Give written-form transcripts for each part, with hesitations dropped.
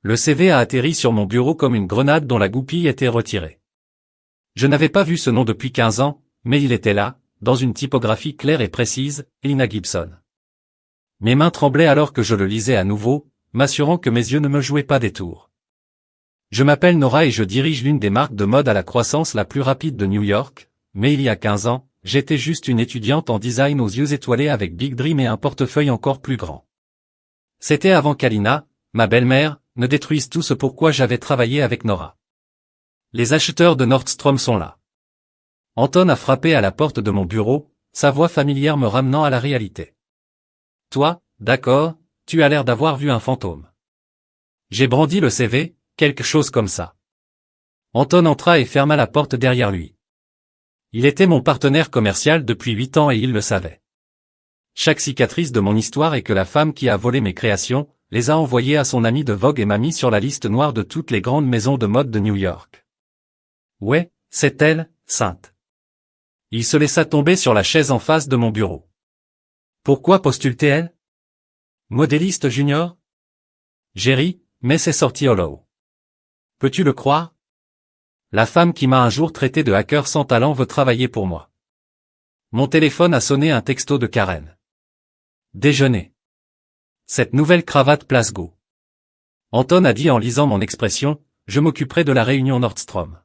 Le CV a atterri sur mon bureau comme une grenade dont la goupille était retirée. Je n'avais pas vu ce nom depuis 15 ans, mais il était là, dans une typographie claire et précise, Elina Gibson. Mes mains tremblaient alors que je le lisais à nouveau, m'assurant que mes yeux ne me jouaient pas des tours. Je m'appelle Nora et je dirige l'une des marques de mode à la croissance la plus rapide de New York, mais il y a 15 ans, j'étais juste une étudiante en design aux yeux étoilés avec Big Dream et un portefeuille encore plus grand. C'était avant qu'Alina, ma belle-mère, ne détruise tout ce pourquoi j'avais travaillé avec Nora. Les acheteurs de Nordstrom sont là. Anton a frappé à la porte de mon bureau, sa voix familière me ramenant à la réalité. Toi, d'accord, tu as l'air d'avoir vu un fantôme. J'ai brandi le CV, quelque chose comme ça. Anton entra et ferma la porte derrière lui. Il était mon partenaire commercial depuis 8 ans et il le savait. Chaque cicatrice de mon histoire et que la femme qui a volé mes créations, les a envoyées à son ami de Vogue et m'a mis sur la liste noire de toutes les grandes maisons de mode de New York. Ouais, c'est elle, Sainte. Il se laissa tomber sur la chaise en face de mon bureau. Pourquoi postule-t-elle? Modéliste junior? J'ai ri, mais c'est sorti hollow. Peux-tu le croire? La femme qui m'a un jour traité de hacker sans talent veut travailler pour moi. Mon téléphone a sonné un texto de Karen. Déjeuner. Cette nouvelle cravate place go. Anton a dit en lisant mon expression, je m'occuperai de la réunion Nordstrom.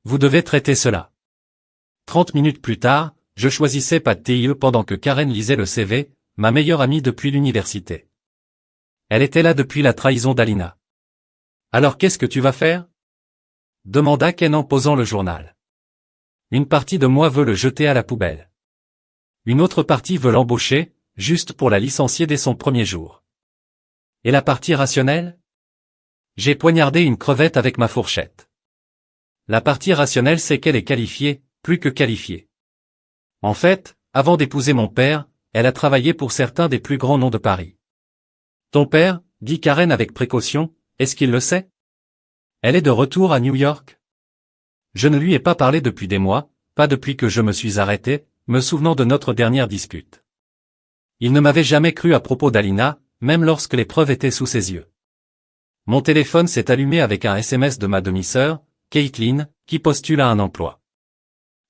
Vous devez traiter cela. 30 minutes plus tard, je choisissais pas de TIE pendant que Karen lisait le CV, ma meilleure amie depuis l'université. Elle était là depuis la trahison d'Alina. Alors qu'est-ce que tu vas faire? Demanda Ken en posant le journal. Une partie de moi veut le jeter à la poubelle. Une autre partie veut l'embaucher, juste pour la licencier dès son premier jour. Et la partie rationnelle? J'ai poignardé une crevette avec ma fourchette. La partie rationnelle c'est qu'elle est qualifiée, plus que qualifiée. En fait, avant d'épouser mon père, elle a travaillé pour certains des plus grands noms de Paris. Ton père, dit Karen avec précaution, est-ce qu'il le sait? Elle est de retour à New York? Je ne lui ai pas parlé depuis des mois, pas depuis que je me suis arrêté, me souvenant de notre dernière dispute. Il ne m'avait jamais cru à propos d'Alina, même lorsque les preuves étaient sous ses yeux. Mon téléphone s'est allumé avec un SMS de ma demi-sœur, Caitlin, qui postule à un emploi.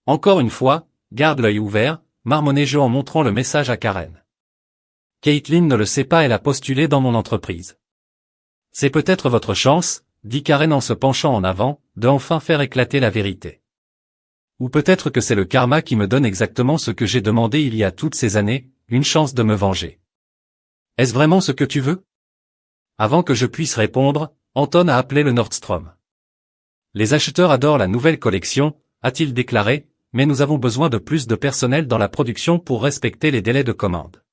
Encore une fois, garde l'œil ouvert, marmonnai-je en montrant le message à Karen. Caitlin ne le sait pas, elle a postulé dans mon entreprise. C'est peut-être votre chance, dit Karen en se penchant en avant, de enfin faire éclater la vérité. Ou peut-être que c'est le karma qui me donne exactement ce que j'ai demandé il y a toutes ces années, une chance de me venger. Est-ce vraiment ce que tu veux? Avant que je puisse répondre, Anton a appelé le Nordstrom. Les acheteurs adorent la nouvelle collection, a-t-il déclaré, mais nous avons besoin de plus de personnel dans la production pour respecter les délais de commande.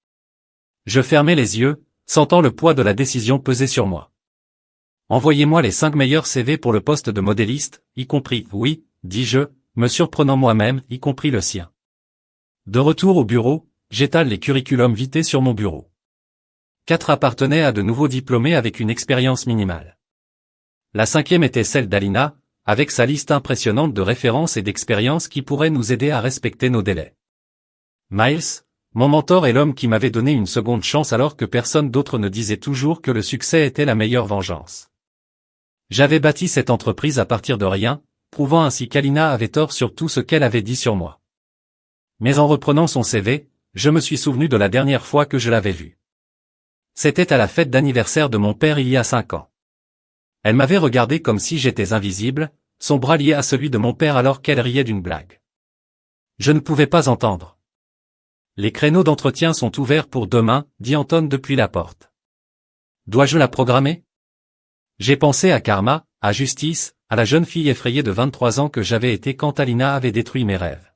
Je fermai les yeux, sentant le poids de la décision peser sur moi. Envoyez-moi les 5 meilleurs CV pour le poste de modéliste, y compris, oui, dis-je, me surprenant moi-même, y compris le sien. De retour au bureau, j'étale les curriculums vitae sur mon bureau. 4 appartenaient à de nouveaux diplômés avec une expérience minimale. La 5e était celle d'Alina, avec sa liste impressionnante de références et d'expériences qui pourraient nous aider à respecter nos délais. Miles, mon mentor et l'homme qui m'avait donné une seconde chance alors que personne d'autre ne disait toujours que le succès était la meilleure vengeance. J'avais bâti cette entreprise à partir de rien, prouvant ainsi qu'Alina avait tort sur tout ce qu'elle avait dit sur moi. Mais en reprenant son CV, je me suis souvenu de la dernière fois que je l'avais vue. C'était à la fête d'anniversaire de mon père il y a 5 ans. Elle m'avait regardé comme si j'étais invisible, son bras lié à celui de mon père alors qu'elle riait d'une blague. Je ne pouvais pas entendre. Les créneaux d'entretien sont ouverts pour demain, dit Anton depuis la porte. Dois-je la programmer? J'ai pensé à Karma, à Justice, à la jeune fille effrayée de 23 ans que j'avais été quand Alina avait détruit mes rêves.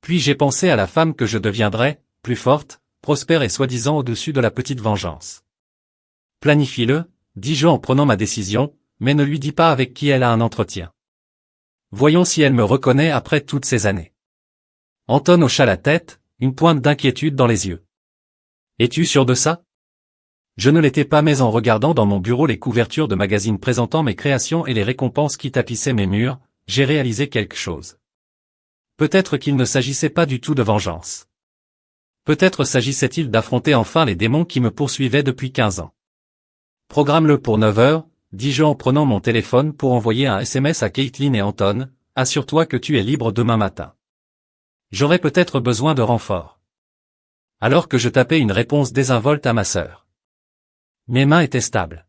Puis j'ai pensé à la femme que je deviendrais, plus forte, prospère et soi-disant au-dessus de la petite vengeance. Planifie-le, dis-je en prenant ma décision, mais ne lui dis pas avec qui elle a un entretien. Voyons si elle me reconnaît après toutes ces années. Anton hocha la tête, une pointe d'inquiétude dans les yeux. Es-tu sûr de ça? Je ne l'étais pas mais en regardant dans mon bureau les couvertures de magazines présentant mes créations et les récompenses qui tapissaient mes murs, j'ai réalisé quelque chose. Peut-être qu'il ne s'agissait pas du tout de vengeance. Peut-être s'agissait-il d'affronter enfin les démons qui me poursuivaient depuis 15 ans. Programme-le pour 9 heures, dis-je en prenant mon téléphone pour envoyer un SMS à Caitlin et Anton, assure-toi que tu es libre demain matin. J'aurai peut-être besoin de renfort. Alors que je tapais une réponse désinvolte à ma sœur. Mes mains étaient stables.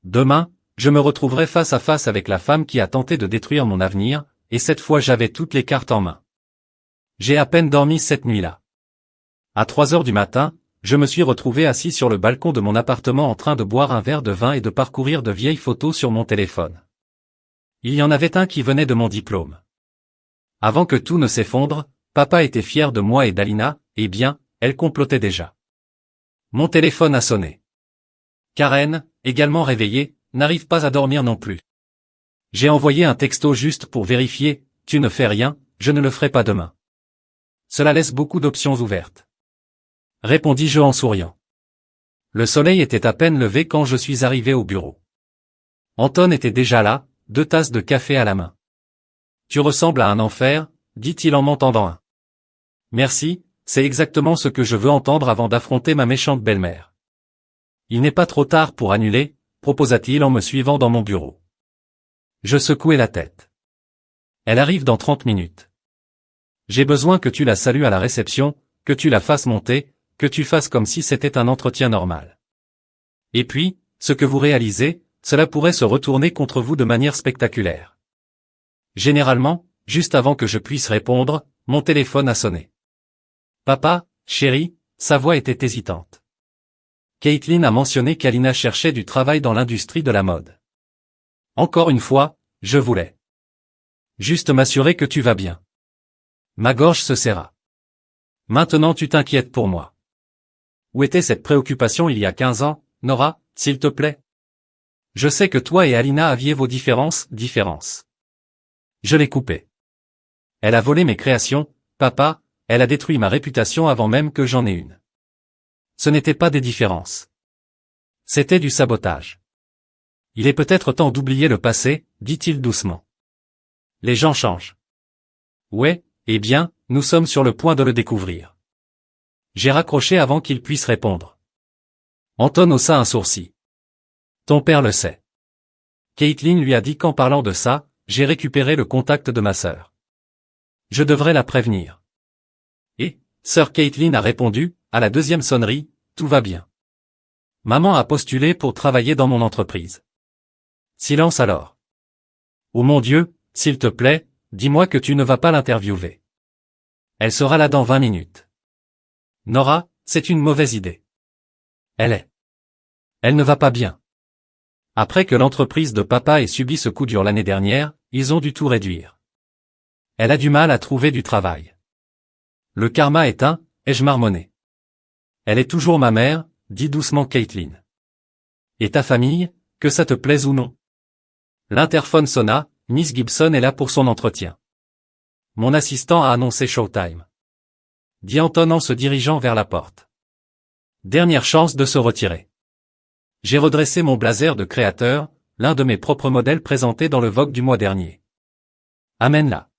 Demain, je me retrouverai face à face avec la femme qui a tenté de détruire mon avenir, et cette fois j'avais toutes les cartes en main. J'ai à peine dormi cette nuit-là. À 3 heures du matin, je me suis retrouvé assis sur le balcon de mon appartement en train de boire un verre de vin et de parcourir de vieilles photos sur mon téléphone. Il y en avait un qui venait de mon diplôme. Avant que tout ne s'effondre, papa était fier de moi et d'Alina, eh bien, elle complotait déjà. Mon téléphone a sonné. Karen, également réveillée, n'arrive pas à dormir non plus. J'ai envoyé un texto juste pour vérifier, tu ne fais rien, je ne le ferai pas demain. Cela laisse beaucoup d'options ouvertes. Répondis-je en souriant. Le soleil était à peine levé quand je suis arrivé au bureau. Anton était déjà là, 2 tasses de café à la main. Tu ressembles à un enfer, dit-il en m'en tendant un. Merci, c'est exactement ce que je veux entendre avant d'affronter ma méchante belle-mère. Il n'est pas trop tard pour annuler, proposa-t-il en me suivant dans mon bureau. Je secouai la tête. Elle arrive dans 30 minutes. J'ai besoin que tu la salues à la réception, que tu la fasses monter, que tu fasses comme si c'était un entretien normal. Et puis, ce que vous réalisez, cela pourrait se retourner contre vous de manière spectaculaire. Généralement, juste avant que je puisse répondre, mon téléphone a sonné. Papa, chérie, sa voix était hésitante. Caitlin a mentionné qu'Alina cherchait du travail dans l'industrie de la mode. Encore une fois, je voulais juste m'assurer que tu vas bien. Ma gorge se serra. Maintenant tu t'inquiètes pour moi. Où était cette préoccupation il y a 15 ans, Nora, s'il te plaît? Je sais que toi et Alina aviez vos différences. Je l'ai coupée. Elle a volé mes créations, papa, elle a détruit ma réputation avant même que j'en ai une. Ce n'était pas des différences. C'était du sabotage. Il est peut-être temps d'oublier le passé, dit-il doucement. Les gens changent. Ouais, eh bien, nous sommes sur le point de le découvrir. J'ai raccroché avant qu'il puisse répondre. Anton haussa un sourcil. Ton père le sait. Caitlin lui a dit qu'en parlant de ça, j'ai récupéré le contact de ma sœur. Je devrais la prévenir. Et, sœur Caitlin a répondu, à la 2e sonnerie, tout va bien. Maman a postulé pour travailler dans mon entreprise. Silence alors. Oh mon Dieu, s'il te plaît, dis-moi que tu ne vas pas l'interviewer. Elle sera là dans 20 minutes. Nora, c'est une mauvaise idée. Elle ne va pas bien. Après que l'entreprise de papa ait subi ce coup dur l'année dernière, ils ont dû tout réduire. Elle a du mal à trouver du travail. Le karma est ai-je marmonné. Elle est toujours ma mère, dit doucement Caitlin. Et ta famille, que ça te plaise ou non? L'interphone sonna, Miss Gibson est là pour son entretien. Mon assistant a annoncé Showtime. Dit Anton en se dirigeant vers la porte. Dernière chance de se retirer. J'ai redressé mon blazer de créateur, l'un de mes propres modèles présentés dans le Vogue du mois dernier. Amène-la.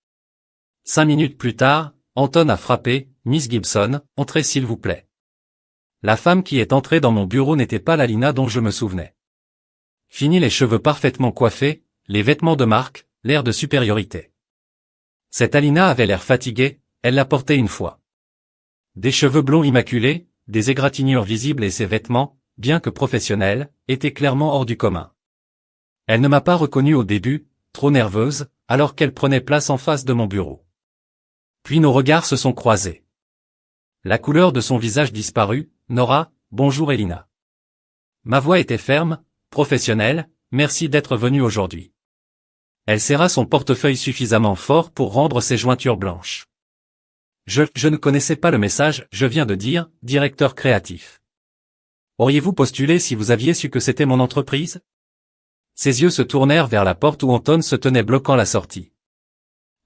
5 minutes plus tard, Anton a frappé, Miss Gibson, entrez s'il vous plaît. La femme qui est entrée dans mon bureau n'était pas l'Alina dont je me souvenais. Fini les cheveux parfaitement coiffés, les vêtements de marque, l'air de supériorité. Cette Alina avait l'air fatiguée, elle l'a porté une fois. Des cheveux blonds immaculés, des égratignures visibles et ses vêtements, bien que professionnels, étaient clairement hors du commun. Elle ne m'a pas reconnu au début, trop nerveuse, alors qu'elle prenait place en face de mon bureau. Puis nos regards se sont croisés. La couleur de son visage disparut, Nora, bonjour Elina. Ma voix était ferme, professionnelle, merci d'être venue aujourd'hui. Elle serra son portefeuille suffisamment fort pour rendre ses jointures blanches. Je ne connaissais pas le message, je viens de dire, directeur créatif. Auriez-vous postulé si vous aviez su que c'était mon entreprise? Ses yeux se tournèrent vers la porte où Anton se tenait bloquant la sortie.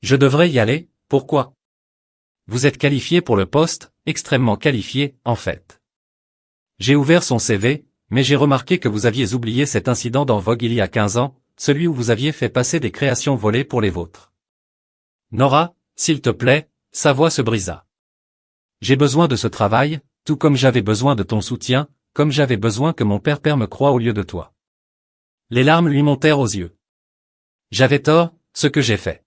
Je devrais y aller, pourquoi? Vous êtes qualifié pour le poste, extrêmement qualifié, en fait. J'ai ouvert son CV, mais j'ai remarqué que vous aviez oublié cet incident dans Vogue il y a 15 ans, celui où vous aviez fait passer des créations volées pour les vôtres. Nora, s'il te plaît, sa voix se brisa. J'ai besoin de ce travail, tout comme j'avais besoin de ton soutien, comme j'avais besoin que mon père me croie au lieu de toi. Les larmes lui montèrent aux yeux. J'avais tort, ce que j'ai fait.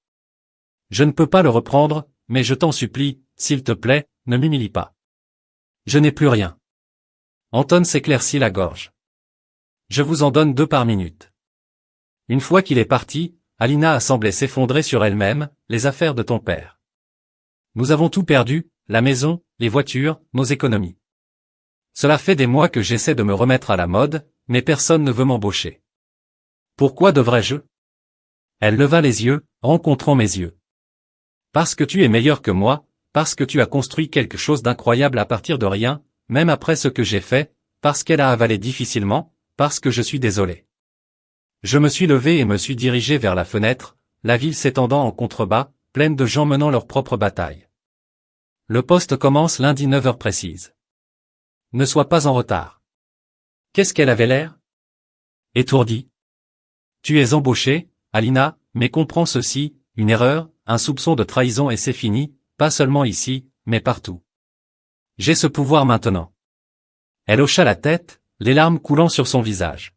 Je ne peux pas le reprendre, mais je t'en supplie, s'il te plaît, ne m'humilie pas. Je n'ai plus rien. Anton s'éclaircit la gorge. Je vous en donne 2 par minute. Une fois qu'il est parti, Alina a semblé s'effondrer sur elle-même, les affaires de ton père. Nous avons tout perdu, la maison, les voitures, nos économies. Cela fait des mois que j'essaie de me remettre à la mode, mais personne ne veut m'embaucher. Pourquoi devrais-je? Elle leva les yeux, rencontrant mes yeux. Parce que tu es meilleur que moi, parce que tu as construit quelque chose d'incroyable à partir de rien, même après ce que j'ai fait, parce qu'elle a avalé difficilement, parce que je suis désolé. Je me suis levé et me suis dirigé vers la fenêtre, la ville s'étendant en contrebas, pleine de gens menant leur propre bataille. Le poste commence lundi 9 heures précises. Ne sois pas en retard. Qu'est-ce qu'elle avait l'air? Étourdie. Tu es embauchée, Alina, mais comprends ceci, une erreur, un soupçon de trahison et c'est fini, pas seulement ici, mais partout. J'ai ce pouvoir maintenant. Elle hocha la tête, les larmes coulant sur son visage.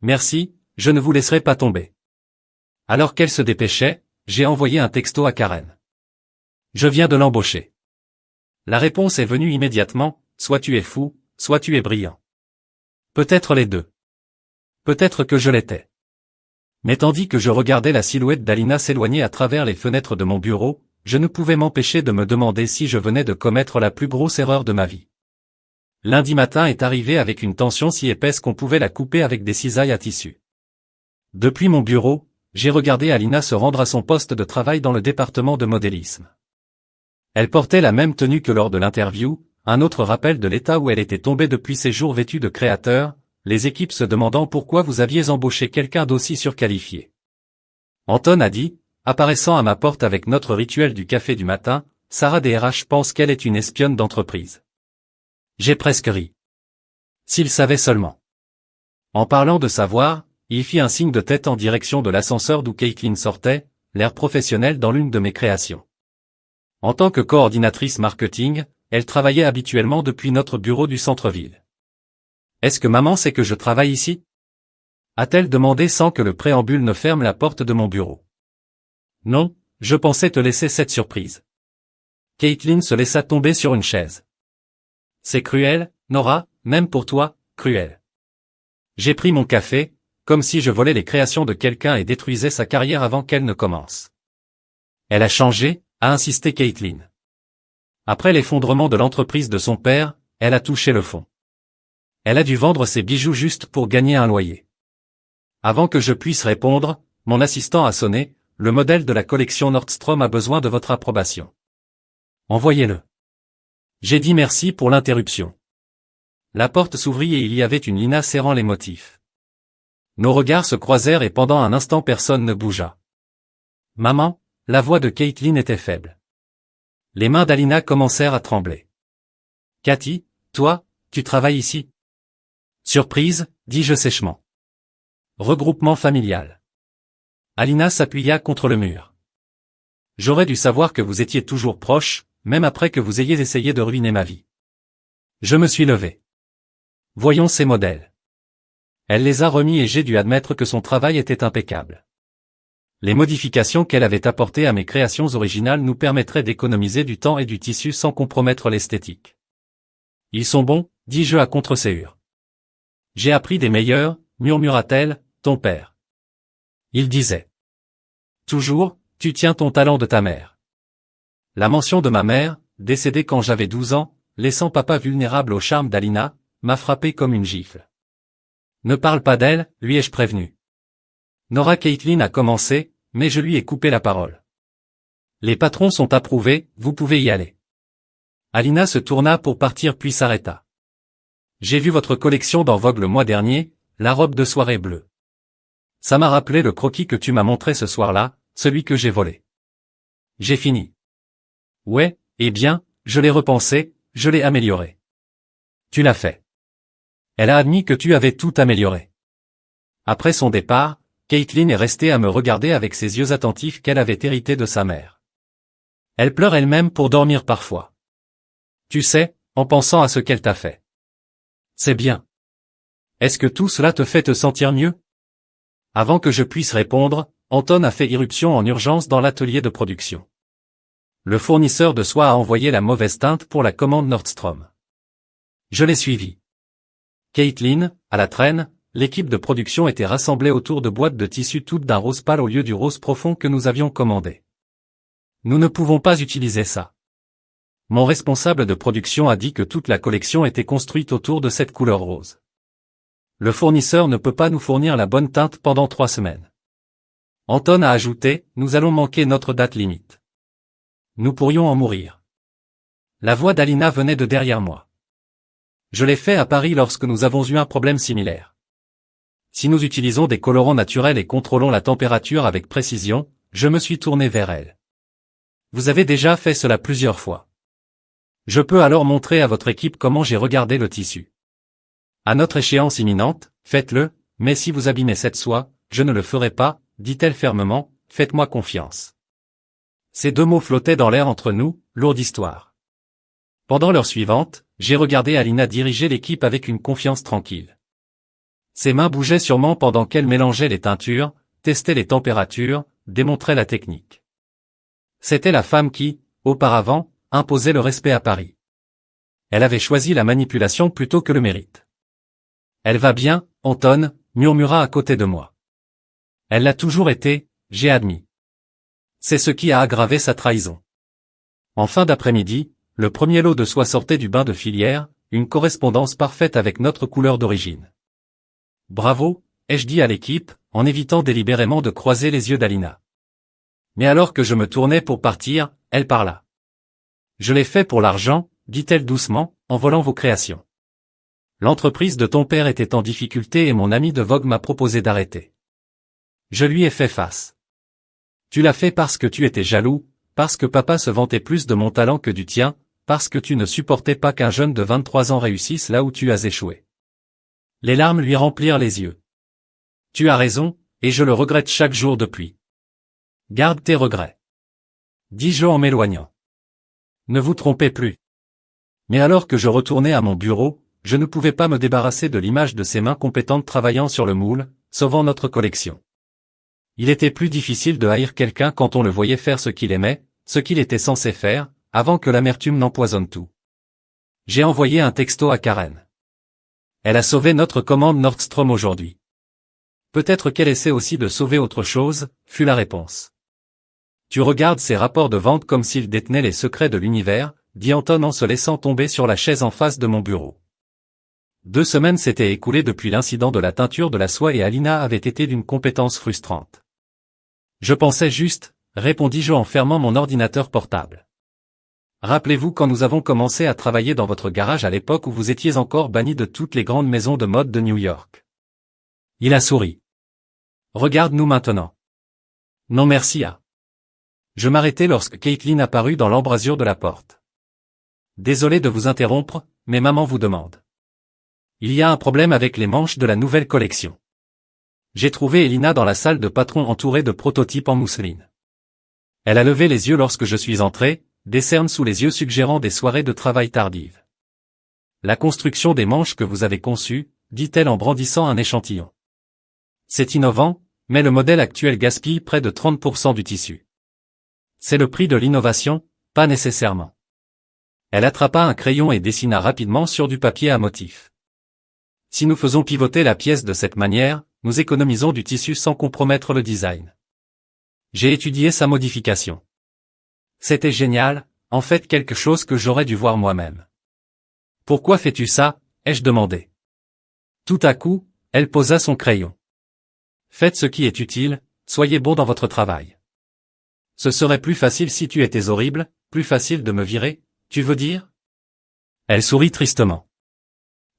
Merci, je ne vous laisserai pas tomber. Alors qu'elle se dépêchait, j'ai envoyé un texto à Karen. Je viens de l'embaucher. La réponse est venue immédiatement, soit tu es fou, soit tu es brillant. Peut-être les deux. Peut-être que je l'étais. Mais tandis que je regardais la silhouette d'Alina s'éloigner à travers les fenêtres de mon bureau, je ne pouvais m'empêcher de me demander si je venais de commettre la plus grosse erreur de ma vie. Lundi matin est arrivé avec une tension si épaisse qu'on pouvait la couper avec des cisailles à tissu. Depuis mon bureau, j'ai regardé Alina se rendre à son poste de travail dans le département de modélisme. Elle portait la même tenue que lors de l'interview, un autre rappel de l'état où elle était tombée depuis ses jours vêtue de créateur, les équipes se demandant pourquoi vous aviez embauché quelqu'un d'aussi surqualifié. Anton a dit, apparaissant à ma porte avec notre rituel du café du matin, Sarah DRH pense qu'elle est une espionne d'entreprise. J'ai presque ri. S'il savait seulement. En parlant de savoir, il fit un signe de tête en direction de l'ascenseur d'où Caitlin sortait, l'air professionnel dans l'une de mes créations. En tant que coordinatrice marketing, elle travaillait habituellement depuis notre bureau du centre-ville. Est-ce que maman sait que je travaille ici? A-t-elle demandé sans que le préambule ne ferme la porte de mon bureau. Non, je pensais te laisser cette surprise. Caitlin se laissa tomber sur une chaise. C'est cruel, Nora, même pour toi, cruel. J'ai pris mon café, comme si je volais les créations de quelqu'un et détruisais sa carrière avant qu'elle ne commence. Elle a changé, a insisté Caitlin. Après l'effondrement de l'entreprise de son père, elle a touché le fond. Elle a dû vendre ses bijoux juste pour gagner un loyer. Avant que je puisse répondre, mon assistant a sonné, le modèle de la collection Nordstrom a besoin de votre approbation. Envoyez-le. J'ai dit merci pour l'interruption. La porte s'ouvrit et il y avait une Lina serrant les motifs. Nos regards se croisèrent et pendant un instant personne ne bougea. Maman, la voix de Caitlin était faible. Les mains d'Alina commencèrent à trembler. Cathy, toi, tu travailles ici? Surprise, dis-je sèchement. Regroupement familial. Alina s'appuya contre le mur. J'aurais dû savoir que vous étiez toujours proches, même après que vous ayez essayé de ruiner ma vie. Je me suis levé. Voyons ces modèles. Elle les a remis et j'ai dû admettre que son travail était impeccable. Les modifications qu'elle avait apportées à mes créations originales nous permettraient d'économiser du temps et du tissu sans compromettre l'esthétique. Ils sont bons, dis-je à contre-séhure. J'ai appris des meilleurs, murmura-t-elle, ton père. Il disait. Toujours, tu tiens ton talent de ta mère. La mention de ma mère, décédée quand j'avais 12 ans, laissant papa vulnérable au charme d'Alina, m'a frappé comme une gifle. Ne parle pas d'elle, lui ai-je prévenu. Nora Caitlin a commencé, mais je lui ai coupé la parole. Les patrons sont approuvés, vous pouvez y aller. Alina se tourna pour partir puis s'arrêta. J'ai vu votre collection dans Vogue le mois dernier, la robe de soirée bleue. Ça m'a rappelé le croquis que tu m'as montré ce soir-là, celui que j'ai volé. J'ai fini. Ouais, eh bien, je l'ai repensé, je l'ai amélioré. Tu l'as fait. Elle a admis que tu avais tout amélioré. Après son départ, Caitlin est restée à me regarder avec ses yeux attentifs qu'elle avait hérités de sa mère. Elle pleure elle-même pour dormir parfois. Tu sais, en pensant à ce qu'elle t'a fait. C'est bien. Est-ce que tout cela te fait te sentir mieux? Avant que je puisse répondre, Anton a fait irruption en urgence dans l'atelier de production. Le fournisseur de soie a envoyé la mauvaise teinte pour la commande Nordstrom. Je l'ai suivi. Caitlin, à la traîne, l'équipe de production était rassemblée autour de boîtes de tissu toutes d'un rose pâle au lieu du rose profond que nous avions commandé. Nous ne pouvons pas utiliser ça. Mon responsable de production a dit que toute la collection était construite autour de cette couleur rose. Le fournisseur ne peut pas nous fournir la bonne teinte pendant 3 semaines. Anton a ajouté, nous allons manquer notre date limite. Nous pourrions en mourir. La voix d'Alina venait de derrière moi. Je l'ai fait à Paris lorsque nous avons eu un problème similaire. Si nous utilisons des colorants naturels et contrôlons la température avec précision, je me suis tourné vers elle. Vous avez déjà fait cela plusieurs fois. Je peux alors montrer à votre équipe comment j'ai regardé le tissu. À notre échéance imminente, faites-le, mais si vous abîmez cette soie, je ne le ferai pas, dit-elle fermement, faites-moi confiance. Ces 2 mots flottaient dans l'air entre nous, lourde histoire. Pendant l'heure suivante, j'ai regardé Alina diriger l'équipe avec une confiance tranquille. Ses mains bougeaient sûrement pendant qu'elle mélangeait les teintures, testait les températures, démontrait la technique. C'était la femme qui, auparavant, imposait le respect à Paris. Elle avait choisi la manipulation plutôt que le mérite. Elle va bien, Anton, murmura à côté de moi. Elle l'a toujours été, j'ai admis. C'est ce qui a aggravé sa trahison. En fin d'après-midi, le premier lot de soie sortait du bain de filière, une correspondance parfaite avec notre couleur d'origine. Bravo, ai-je dit à l'équipe, en évitant délibérément de croiser les yeux d'Alina. Mais alors que je me tournais pour partir, elle parla. Je l'ai fait pour l'argent, dit-elle doucement, en volant vos créations. L'entreprise de ton père était en difficulté et mon ami de Vogue m'a proposé d'arrêter. Je lui ai fait face. Tu l'as fait parce que tu étais jaloux, parce que papa se vantait plus de mon talent que du tien, parce que tu ne supportais pas qu'un jeune de 23 ans réussisse là où tu as échoué. Les larmes lui remplirent les yeux. Tu as raison, et je le regrette chaque jour depuis. Garde tes regrets. Dis-je en m'éloignant. Ne vous trompez plus. Mais alors que je retournais à mon bureau, je ne pouvais pas me débarrasser de l'image de ses mains compétentes travaillant sur le moule, sauvant notre collection. Il était plus difficile de haïr quelqu'un quand on le voyait faire ce qu'il aimait, ce qu'il était censé faire, avant que l'amertume n'empoisonne tout. J'ai envoyé un texto à Karen. Elle a sauvé notre commande Nordstrom aujourd'hui. Peut-être qu'elle essaie aussi de sauver autre chose, fut la réponse. Tu regardes ces rapports de vente comme s'ils détenaient les secrets de l'univers, dit Anton en se laissant tomber sur la chaise en face de mon bureau. 2 semaines s'étaient écoulées depuis l'incident de la teinture de la soie et Alina avait été d'une compétence frustrante. Je pensais juste, répondis-je en fermant mon ordinateur portable. Rappelez-vous quand nous avons commencé à travailler dans votre garage à l'époque où vous étiez encore banni de toutes les grandes maisons de mode de New York. Il a souri. Regarde-nous maintenant. Non merci à. Je m'arrêtai lorsque Caitlin apparut dans l'embrasure de la porte. Désolé de vous interrompre, mais maman vous demande. Il y a un problème avec les manches de la nouvelle collection. J'ai trouvé Elina dans la salle de patron entourée de prototypes en mousseline. Elle a levé les yeux lorsque je suis entré, des cernes sous les yeux suggérant des soirées de travail tardives. La construction des manches que vous avez conçues, dit-elle en brandissant un échantillon. C'est innovant, mais le modèle actuel gaspille près de 30% du tissu. C'est le prix de l'innovation, pas nécessairement. Elle attrapa un crayon et dessina rapidement sur du papier à motif. Si nous faisons pivoter la pièce de cette manière, nous économisons du tissu sans compromettre le design. J'ai étudié sa modification. C'était génial, en fait quelque chose que j'aurais dû voir moi-même. Pourquoi fais-tu ça, ai-je demandé. Tout à coup, elle posa son crayon. Faites ce qui est utile, soyez bon dans votre travail. Ce serait plus facile si tu étais horrible, plus facile de me virer, tu veux dire? Elle sourit tristement.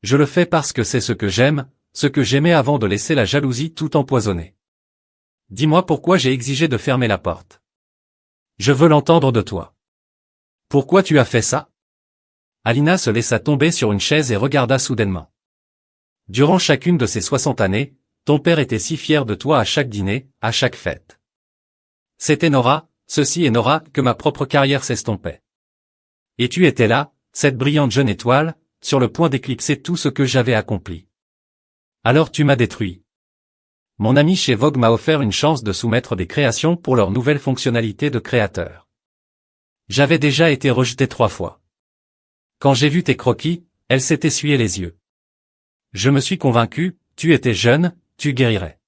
Je le fais parce que c'est ce que j'aime, ce que j'aimais avant de laisser la jalousie tout empoisonner. Dis-moi pourquoi j'ai exigé de fermer la porte. Je veux l'entendre de toi. Pourquoi tu as fait ça? Alina se laissa tomber sur une chaise et regarda soudainement. Durant chacune de ces 60 années, ton père était si fier de toi à chaque dîner, à chaque fête. C'était Nora, ceci est Nora, que ma propre carrière s'estompait. Et tu étais là, cette brillante jeune étoile, sur le point d'éclipser tout ce que j'avais accompli. Alors tu m'as détruit. Mon ami chez Vogue m'a offert une chance de soumettre des créations pour leur nouvelle fonctionnalité de créateur. J'avais déjà été rejeté 3 fois. Quand j'ai vu tes croquis, elle s'est essuyée les yeux. Je me suis convaincu, tu étais jeune, tu guérirais.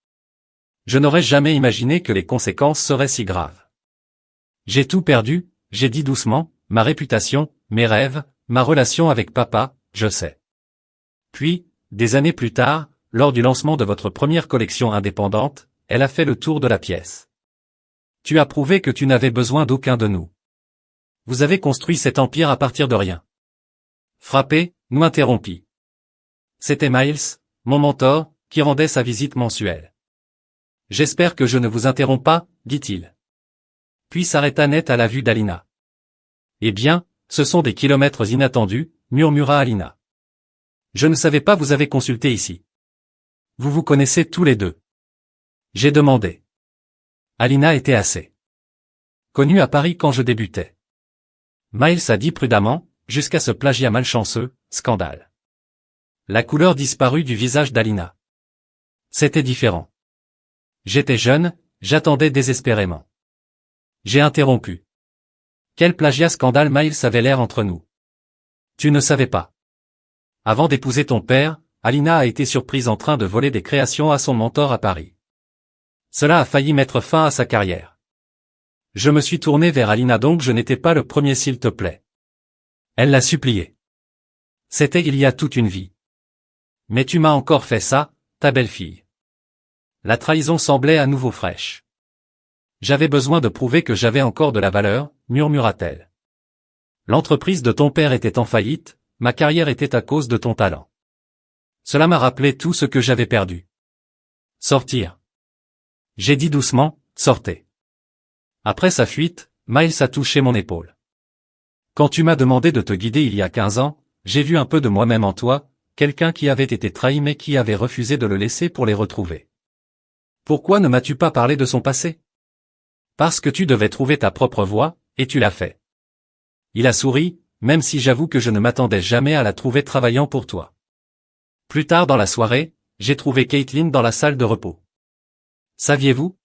Je n'aurais jamais imaginé que les conséquences seraient si graves. J'ai tout perdu, j'ai dit doucement, ma réputation, mes rêves, ma relation avec papa, je sais. Puis, des années plus tard, lors du lancement de votre première collection indépendante, elle a fait le tour de la pièce. Tu as prouvé que tu n'avais besoin d'aucun de nous. Vous avez construit cet empire à partir de rien. Frappé, nous interrompit. C'était Miles, mon mentor, qui rendait sa visite mensuelle. J'espère que je ne vous interromps pas, dit-il. Puis s'arrêta net à la vue d'Alina. Eh bien, ce sont des kilomètres inattendus, murmura Alina. Je ne savais pas vous avez consulté ici. Vous vous connaissez tous les deux. J'ai demandé. Alina était assez connue à Paris quand je débutais. Miles a dit prudemment, jusqu'à ce plagiat malchanceux, scandale. La couleur disparut du visage d'Alina. C'était différent. J'étais jeune, j'attendais désespérément. J'ai interrompu. Quel plagiat scandale Miles avait l'air entre nous. Tu ne savais pas. Avant d'épouser ton père, Alina a été surprise en train de voler des créations à son mentor à Paris. Cela a failli mettre fin à sa carrière. Je me suis tourné vers Alina donc je n'étais pas le premier s'il te plaît. Elle l'a supplié. C'était il y a toute une vie. Mais tu m'as encore fait ça, ta belle-fille. La trahison semblait à nouveau fraîche. J'avais besoin de prouver que j'avais encore de la valeur, murmura-t-elle. L'entreprise de ton père était en faillite, ma carrière était à cause de ton talent. Cela m'a rappelé tout ce que j'avais perdu. Sortir. J'ai dit doucement, sortez. Après sa fuite, Miles a touché mon épaule. Quand tu m'as demandé de te guider il y a 15 ans, j'ai vu un peu de moi-même en toi, quelqu'un qui avait été trahi mais qui avait refusé de le laisser pour les retrouver. Pourquoi ne m'as-tu pas parlé de son passé? Parce que tu devais trouver ta propre voie, et tu l'as fait. Il a souri, même si j'avoue que je ne m'attendais jamais à la trouver travaillant pour toi. Plus tard dans la soirée, j'ai trouvé Caitlin dans la salle de repos. Saviez-vous?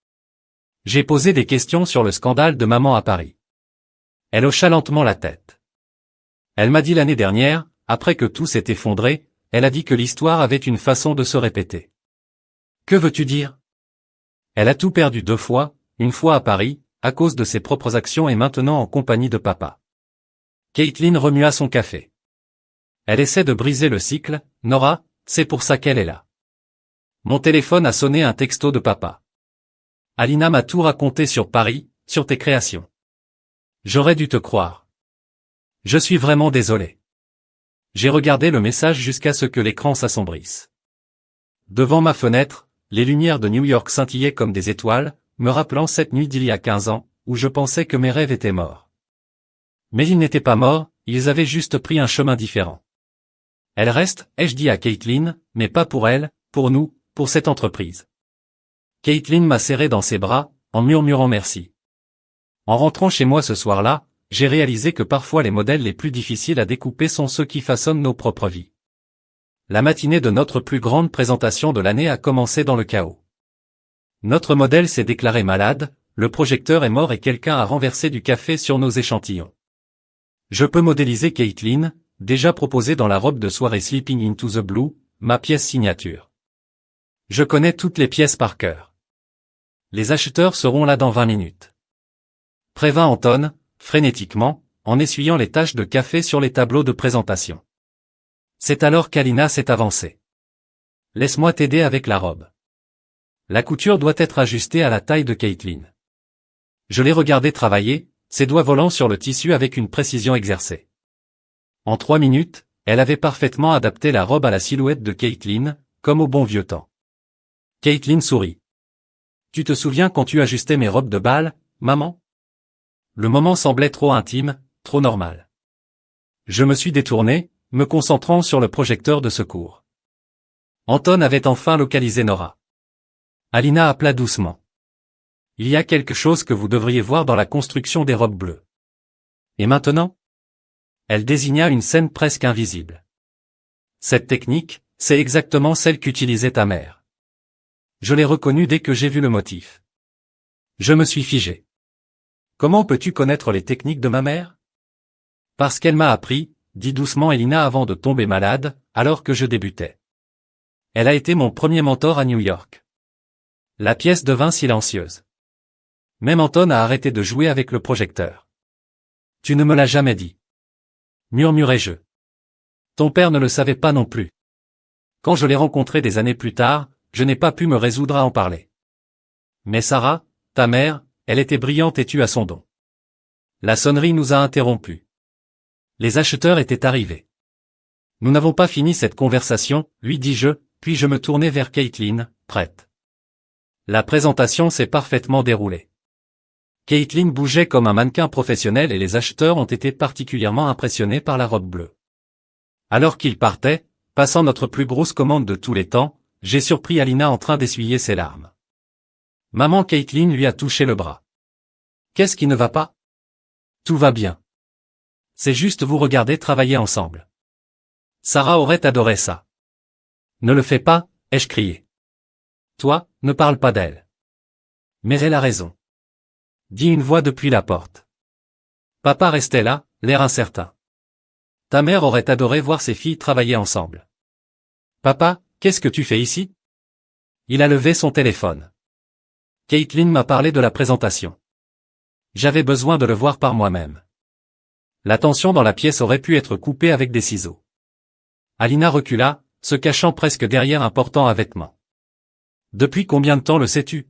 J'ai posé des questions sur le scandale de maman à Paris. Elle hocha lentement la tête. Elle m'a dit l'année dernière, après que tout s'est effondré, elle a dit que l'histoire avait une façon de se répéter. Que veux-tu dire? Elle a tout perdu 2 fois, une fois à Paris, à cause de ses propres actions et maintenant en compagnie de papa. Caitlin remua son café. Elle essaie de briser le cycle, Nora, c'est pour ça qu'elle est là. Mon téléphone a sonné un texto de papa. Alina m'a tout raconté sur Paris, sur tes créations. J'aurais dû te croire. Je suis vraiment désolé. J'ai regardé le message jusqu'à ce que l'écran s'assombrisse. Devant ma fenêtre, les lumières de New York scintillaient comme des étoiles, me rappelant cette nuit d'il y a 15 ans, où je pensais que mes rêves étaient morts. Mais ils n'étaient pas morts, ils avaient juste pris un chemin différent. Elle reste, ai-je dit à Caitlin, mais pas pour elle, pour nous, pour cette entreprise. Caitlin m'a serré dans ses bras, en murmurant merci. En rentrant chez moi ce soir-là, j'ai réalisé que parfois les modèles les plus difficiles à découper sont ceux qui façonnent nos propres vies. La matinée de notre plus grande présentation de l'année a commencé dans le chaos. Notre modèle s'est déclaré malade, le projecteur est mort et quelqu'un a renversé du café sur nos échantillons. Je peux modéliser Caitlin, déjà proposée dans la robe de soirée Sleeping into the Blue, ma pièce signature. Je connais toutes les pièces par cœur. Les acheteurs seront là dans 20 minutes. Prévint Anton, frénétiquement, en essuyant les taches de café sur les tableaux de présentation. C'est alors qu'Alina s'est avancée. Laisse-moi t'aider avec la robe. La couture doit être ajustée à la taille de Caitlin. Je l'ai regardée travailler, ses doigts volant sur le tissu avec une précision exercée. En 3 minutes, elle avait parfaitement adapté la robe à la silhouette de Caitlin, comme au bon vieux temps. Caitlin sourit. Tu te souviens quand tu ajustais mes robes de bal, maman? Le moment semblait trop intime, trop normal. Je me suis détourné, me concentrant sur le projecteur de secours. Anton avait enfin localisé Nora. Alina appela doucement. Il y a quelque chose que vous devriez voir dans la construction des robes bleues. Et maintenant? Elle désigna une scène presque invisible. Cette technique, c'est exactement celle qu'utilisait ta mère. Je l'ai reconnue dès que j'ai vu le motif. Je me suis figé. Comment peux-tu connaître les techniques de ma mère? Parce qu'elle m'a appris, dit doucement Elina avant de tomber malade, alors que je débutais. Elle a été mon premier mentor à New York. La pièce devint silencieuse. Même Anton a arrêté de jouer avec le projecteur. Tu ne me l'as jamais dit. Murmurai-je. Ton père ne le savait pas non plus. Quand je l'ai rencontré des années plus tard, je n'ai pas pu me résoudre à en parler. Mais Sarah, ta mère, elle était brillante et tu as son don. La sonnerie nous a interrompus. Les acheteurs étaient arrivés. Nous n'avons pas fini cette conversation, lui dis-je, puis je me tournai vers Caitlin, prête. La présentation s'est parfaitement déroulée. Caitlin bougeait comme un mannequin professionnel et les acheteurs ont été particulièrement impressionnés par la robe bleue. Alors qu'ils partaient, passant notre plus grosse commande de tous les temps, j'ai surpris Alina en train d'essuyer ses larmes. Maman Caitlin lui a touché le bras. Qu'est-ce qui ne va pas? Tout va bien. C'est juste vous regarder travailler ensemble. Sarah aurait adoré ça. Ne le fais pas, ai-je crié. Toi, ne parle pas d'elle. Mais elle a raison. Dit une voix depuis la porte. Papa restait là, l'air incertain. Ta mère aurait adoré voir ses filles travailler ensemble. Papa, qu'est-ce que tu fais ici? Il a levé son téléphone. Caitlin m'a parlé de la présentation. J'avais besoin de le voir par moi-même. La tension dans la pièce aurait pu être coupée avec des ciseaux. Alina recula, se cachant presque derrière un portant à vêtements. Depuis combien de temps le sais-tu?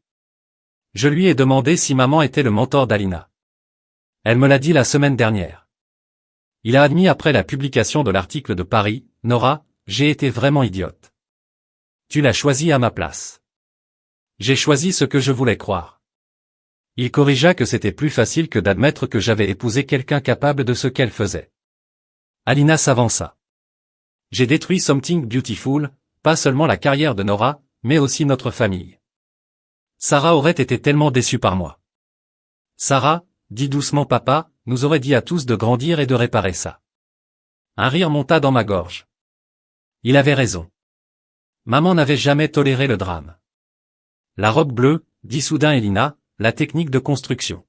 Je lui ai demandé si maman était le mentor d'Alina. Elle me l'a dit la semaine dernière. Il a admis après la publication de l'article de Paris, Nora, j'ai été vraiment idiote. Tu l'as choisi à ma place. J'ai choisi ce que je voulais croire. Il corrigea que c'était plus facile que d'admettre que j'avais épousé quelqu'un capable de ce qu'elle faisait. Alina s'avança. J'ai détruit Something Beautiful, pas seulement la carrière de Nora, mais aussi notre famille. Sarah aurait été tellement déçue par moi. Sarah, dit doucement papa, nous aurait dit à tous de grandir et de réparer ça. Un rire monta dans ma gorge. Il avait raison. Maman n'avait jamais toléré le drame. La robe bleue, dit soudain Elina, la technique de construction.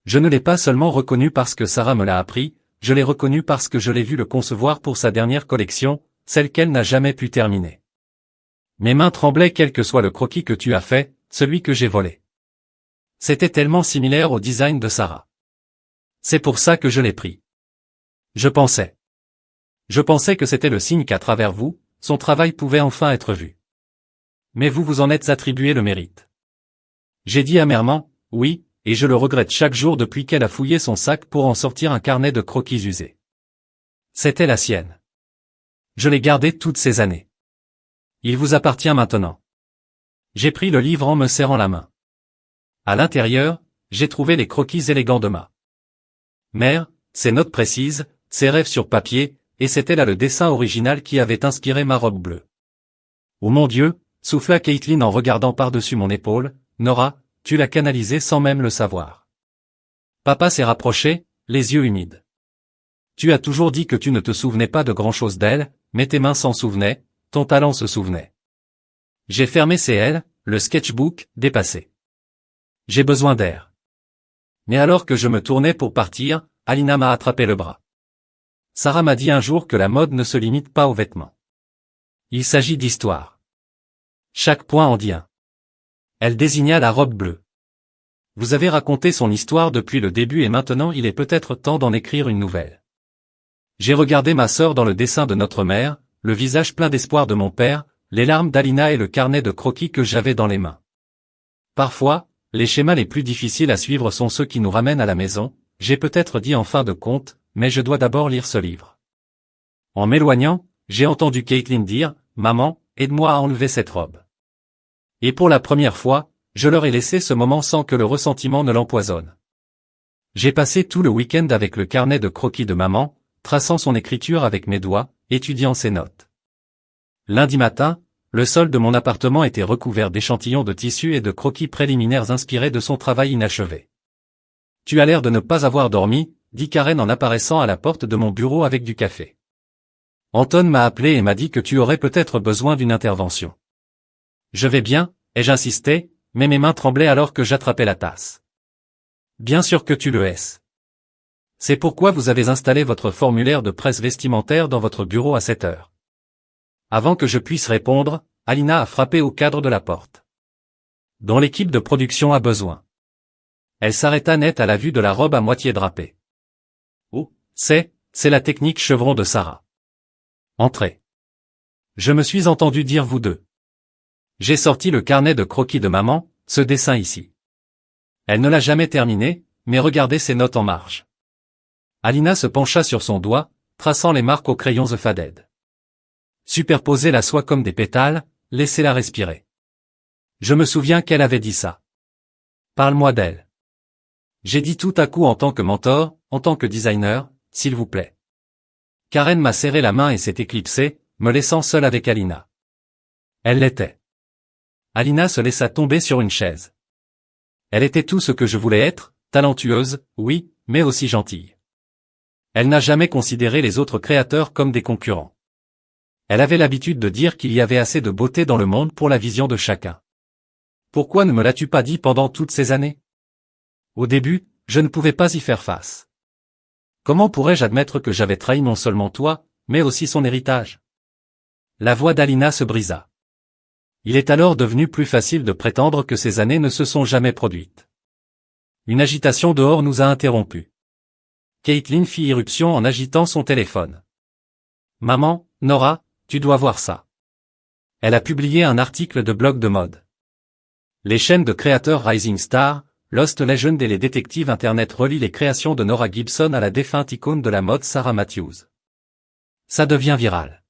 Je ne l'ai pas seulement reconnue parce que Sarah me l'a appris, je l'ai reconnue parce que je l'ai vu le concevoir pour sa dernière collection, celle qu'elle n'a jamais pu terminer. Mes mains tremblaient quel que soit le croquis que tu as fait, celui que j'ai volé. C'était tellement similaire au design de Sarah. C'est pour ça que je l'ai pris. Je pensais que c'était le signe qu'à travers vous, son travail pouvait enfin être vu. Mais vous vous en êtes attribué le mérite. J'ai dit amèrement, oui, et je le regrette chaque jour depuis qu'elle a fouillé son sac pour en sortir un carnet de croquis usés. C'était la sienne. Je l'ai gardé toutes ces années. Il vous appartient maintenant. J'ai pris le livre en me serrant la main. À l'intérieur, j'ai trouvé les croquis élégants de ma mère, ses notes précises, ses rêves sur papier, et c'était là le dessin original qui avait inspiré ma robe bleue. Oh mon Dieu, souffla Caitlin en regardant par-dessus mon épaule, Nora, tu l'as canalisé sans même le savoir. Papa s'est rapproché, les yeux humides. Tu as toujours dit que tu ne te souvenais pas de grand-chose d'elle, mais tes mains s'en souvenaient, ton talent se souvenait. J'ai fermé ses L, le sketchbook, dépassé. J'ai besoin d'air. Mais alors que je me tournais pour partir, Alina m'a attrapé le bras. Sarah m'a dit un jour que la mode ne se limite pas aux vêtements. Il s'agit d'histoire. Chaque point en dit un. Elle désigna la robe bleue. Vous avez raconté son histoire depuis le début et maintenant il est peut-être temps d'en écrire une nouvelle. J'ai regardé ma sœur dans le dessin de notre mère, le visage plein d'espoir de mon père, les larmes d'Alina et le carnet de croquis que j'avais dans les mains. Parfois, les schémas les plus difficiles à suivre sont ceux qui nous ramènent à la maison, j'ai peut-être dit en fin de compte, mais je dois d'abord lire ce livre. En m'éloignant, j'ai entendu Caitlin dire, « Maman, aide-moi à enlever cette robe. » Et pour la première fois, je leur ai laissé ce moment sans que le ressentiment ne l'empoisonne. J'ai passé tout le week-end avec le carnet de croquis de maman, traçant son écriture avec mes doigts, étudiant ses notes. Lundi matin, le sol de mon appartement était recouvert d'échantillons de tissu et de croquis préliminaires inspirés de son travail inachevé. « Tu as l'air de ne pas avoir dormi, dit Karen en apparaissant à la porte de mon bureau avec du café. Anton m'a appelé et m'a dit que tu aurais peut-être besoin d'une intervention. Je vais bien, ai-je insisté, mais mes mains tremblaient alors que j'attrapais la tasse. Bien sûr que tu le es. C'est pourquoi vous avez installé votre formulaire de presse vestimentaire dans votre bureau à 7 heures. Avant que je puisse répondre, Alina a frappé au cadre de la porte. Dont l'équipe de production a besoin. Elle s'arrêta net à la vue de la robe à moitié drapée. Oh, c'est la technique chevron de Sarah. Entrez. Je me suis entendu dire vous deux. J'ai sorti le carnet de croquis de maman, ce dessin ici. Elle ne l'a jamais terminé, mais regardez ses notes en marge. Alina se pencha sur son doigt, traçant les marques au crayon The Faded. Superposez la soie comme des pétales, laissez-la respirer. Je me souviens qu'elle avait dit ça. Parle-moi d'elle. J'ai dit tout à coup en tant que mentor, en tant que designer, s'il vous plaît. Karen m'a serré la main et s'est éclipsée, me laissant seul avec Alina. Elle l'était. Alina se laissa tomber sur une chaise. Elle était tout ce que je voulais être, talentueuse, oui, mais aussi gentille. Elle n'a jamais considéré les autres créateurs comme des concurrents. Elle avait l'habitude de dire qu'il y avait assez de beauté dans le monde pour la vision de chacun. Pourquoi ne me l'as-tu pas dit pendant toutes ces années? Au début, je ne pouvais pas y faire face. Comment pourrais-je admettre que j'avais trahi non seulement toi, mais aussi son héritage? La voix d'Alina se brisa. Il est alors devenu plus facile de prétendre que ces années ne se sont jamais produites. Une agitation dehors nous a interrompus. Caitlin fit irruption en agitant son téléphone. Maman, Nora, tu dois voir ça. Elle a publié un article de blog de mode. Les chaînes de créateurs Rising Star, Lost Legend et les détectives internet relient les créations de Nora Gibson à la défunte icône de la mode Sarah Matthews. Ça devient viral.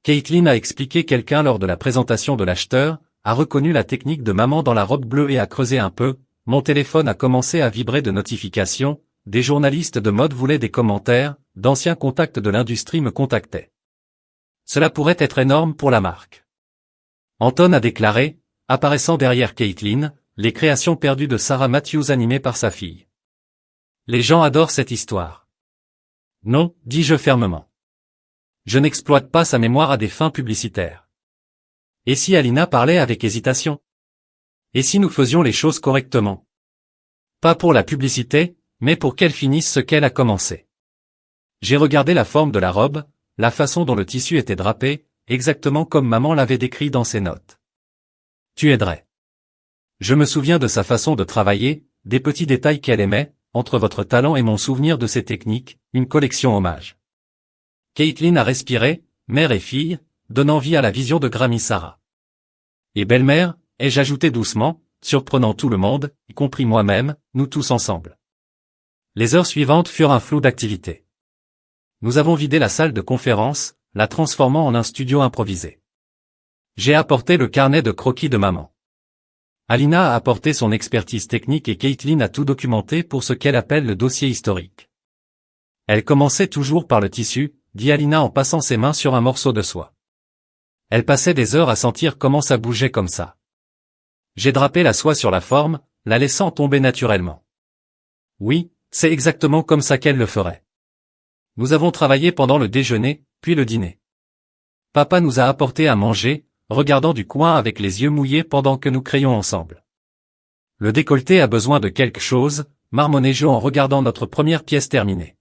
Caitlin a expliqué quelqu'un lors de la présentation de l'acheteur, a reconnu la technique de maman dans la robe bleue et a creusé un peu, mon téléphone a commencé à vibrer de notifications, des journalistes de mode voulaient des commentaires, d'anciens contacts de l'industrie me contactaient. Cela pourrait être énorme pour la marque. Anton a déclaré, apparaissant derrière Caitlin, les créations perdues de Sarah Matthews animées par sa fille. Les gens adorent cette histoire. Non, dis-je fermement. Je n'exploite pas sa mémoire à des fins publicitaires. Et si Alina parlait avec hésitation? Et si nous faisions les choses correctement? Pas pour la publicité, mais pour qu'elle finisse ce qu'elle a commencé. J'ai regardé la forme de la robe, la façon dont le tissu était drapé, exactement comme maman l'avait décrit dans ses notes. Tu aiderais. Je me souviens de sa façon de travailler, des petits détails qu'elle aimait, entre votre talent et mon souvenir de ses techniques, une collection hommage. Caitlin a respiré, mère et fille, donnant vie à la vision de Grammy Sarah. Et belle-mère, ai-je ajouté doucement, surprenant tout le monde, y compris moi-même, nous tous ensemble. Les heures suivantes furent un flot d'activités. Nous avons vidé la salle de conférence, la transformant en un studio improvisé. J'ai apporté le carnet de croquis de maman. Alina a apporté son expertise technique et Caitlin a tout documenté pour ce qu'elle appelle le dossier historique. Elle commençait toujours par le tissu, dit Alina en passant ses mains sur un morceau de soie. Elle passait des heures à sentir comment ça bougeait comme ça. J'ai drapé la soie sur la forme, la laissant tomber naturellement. Oui, c'est exactement comme ça qu'elle le ferait. Nous avons travaillé pendant le déjeuner, puis le dîner. Papa nous a apporté à manger, regardant du coin avec les yeux mouillés pendant que nous créions ensemble. Le décolleté a besoin de quelque chose, marmonnai-je en regardant notre première pièce terminée.